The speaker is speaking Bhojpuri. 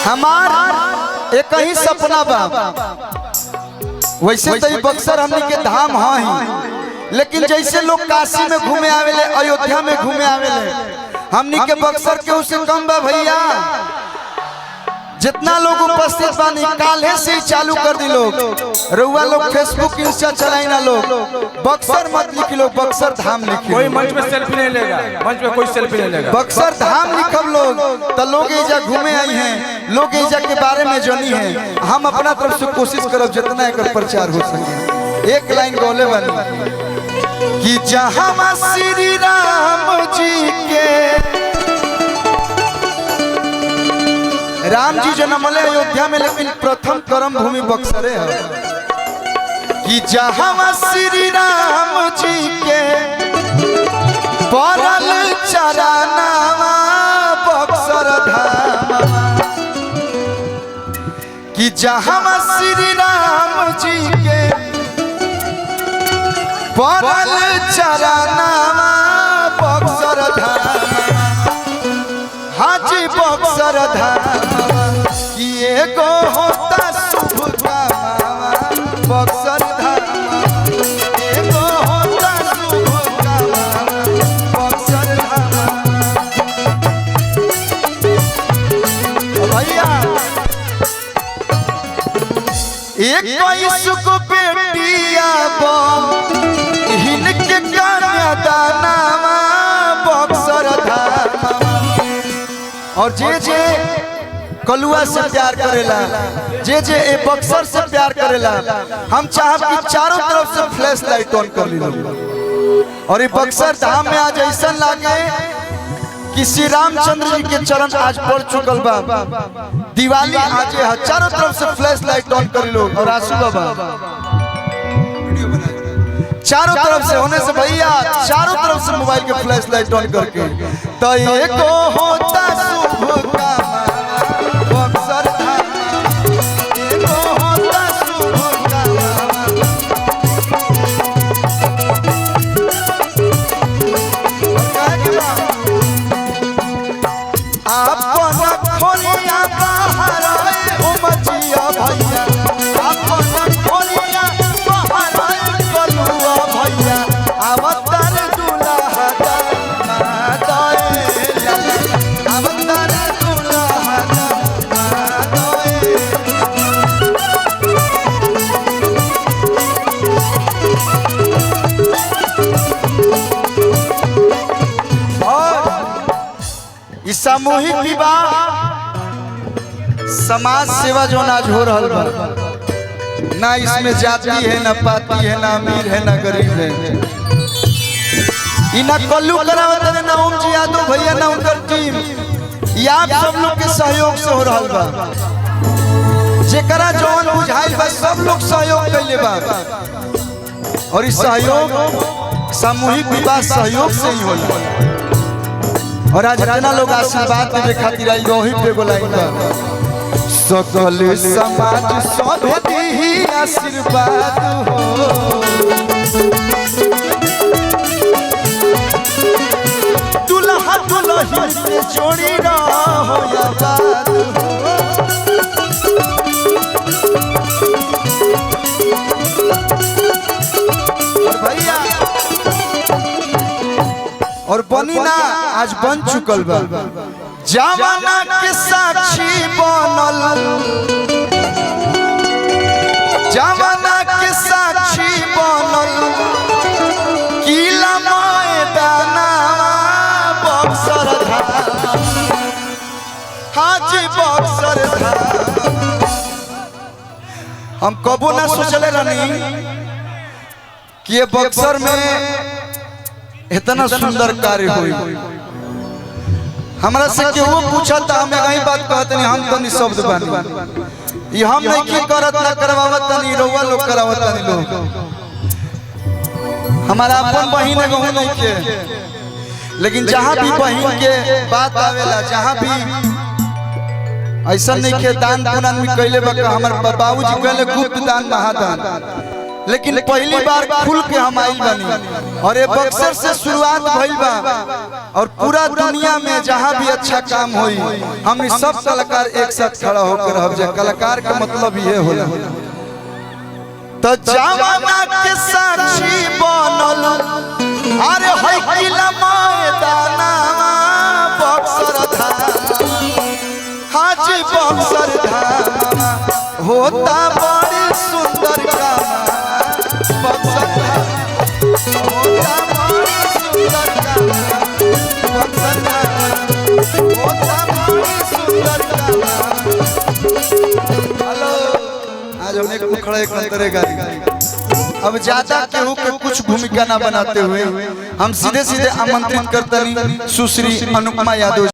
हमार एक ही सपना बा। वैसे तो बक्सर हमने के धाम है, लेकिन जैसे लोग काशी में घूमे आवेले, अयोध्या में घूमे आवेले, हमनी के बक्सर के उससे कम बा भैया। जितना लोग उपस्थित बानी काले से ही चालू कर दी लोग। रउआ लोग फेसबुक इंस्टा चलाई ना लोग, बक्सर मत लिखी लोग, बक्सर धाम लिखी। कोई मंच में सेल्फी नहीं लेगा, मंच में कोई सेल्फी नहीं लेगा। बक्सर धाम लिखब लोग तो लोग एजा घूमे आई हैं, लोग एजा के बारे में जानी है। हम अपना तरफ से कोशिश करब जितना एक प्रचार हो सके। एक लाइन बोले वाली कि जहाँ श्री राम जी के, राम जी जन्मले अयोध्या में, लेकिन प्रथम कर्म भूमि बक्सर है। कि जहाँ श्री राम जी के परल चरनावा बक्सर धाम, कि जहाँ श्री राम जी के परल चरनावा बक्सर धाम, हाजी बक्सर धाम, कि एगो होता शुभ कामवा बक्सर धाम, एगो होता शुभ कामवा बक्सर धाम। भैया एक को बेटिया हिनके कन्यादानवा बक्सर धाम। और जे कलुआ से प्यार करेला, जे ए बक्सर से प्यार करेला, हम चाहब कि चारों तरफ से फ्लैश लाइट ऑन कर ली। और ये बक्सर धाम में आज ऐसा लागे कि श्री रामचंद्र जी के चरण आज पड़ चुकल बा। दिवाली आज है, चारों तरफ से फ्लैश लाइट ऑन कर लो। और आंसू बाबा चारों तरफ से होने से भैया, चारों तरफ से मोबाइल के फ्लैश लाइट ऑन करके, तो एको होता शुभ कामवा बक्सर धाम, एको होता शुभ कामवा। आपन खोलिया बाहर उमजिया भैया, आपन खोलिया बाहर कलुआ भैया, अवतार दुल्हा दामाद अवतार दुल्हा दामाद। और सामूहिक विवाह समाज सेवा जो आज हो रहा है, ना इसमें जाति है, ना पाति है, ना अमीर है, ना गरीब है। इना कल्लू करावत है ना ओम जी यादव भैया, ना उनकर टीम, ये आप सब लोग के सहयोग से हो रहा बा। जेकरा जौन बुझाइल बा सब लोग सहयोग कैले बा। और इस सहयोग सामूहिक विवाह सहयोग से ही होला। और आज जितना लोग आशीर्वाद देवे खातिर आई रोही पे बोलाई बा, सकल समाज सब दी आशीर्वाद हो। दुल्हा दुल्हन के जोड़ी रहो आबाद हो। और भैया और बनी ना आज बन चुकल बा, जमाना के साक्षी बनल, जमाना के साक्षी बनल, किला मैदाना बक्सर धाम, हाजी बक्सर धाम। हम कबो ना सोचले रहनी कि ये बक्सर में इतना सुंदर कार्य हुई। हमरा से केहू पूछा था, हमें कहीं बात कहते नहीं, हम तो निशब्द बानी। ये हम नहीं की करत ना करवावत नहीं, रउआ लोग करावत नहीं लोग। हमारा अपन बहिन है कहूँ नहीं के, लेकिन जहाँ भी बहिन के बात आवेला, जहाँ भी ऐसा नहीं के दान पुण्य में कैले बा। हमारे बाबूजी कहले गुप्त दान महादान, लेकिन पहली बार खुल के हम आइल बानी और ये बक्सर से शुरुआत भइल बा और पूरा दुनिया में जहाँ भी अच्छा काम होई हम सब कलाकार एक साथ खड़ा होकर रह जाए। कलाकार का मतलब ये होला तो जवाना के साक्षी बनल अरे है किला मैदाना बक्सर धाम हाजी बक्सर धाम होता बड़ी सुंदर काम बक्सर धाम होता बड़ी सुंदर काम बक्सर धाम होता बड़ी सुंदर काम। हेलो आज हमने एक खड़े अंतरे गाड़ी अब ज्यादा केहू के कुछ भूमिका ना बनाते हुए हम सीधे सीधे आमंत्रित करते सुश्री अनुपमा यादव।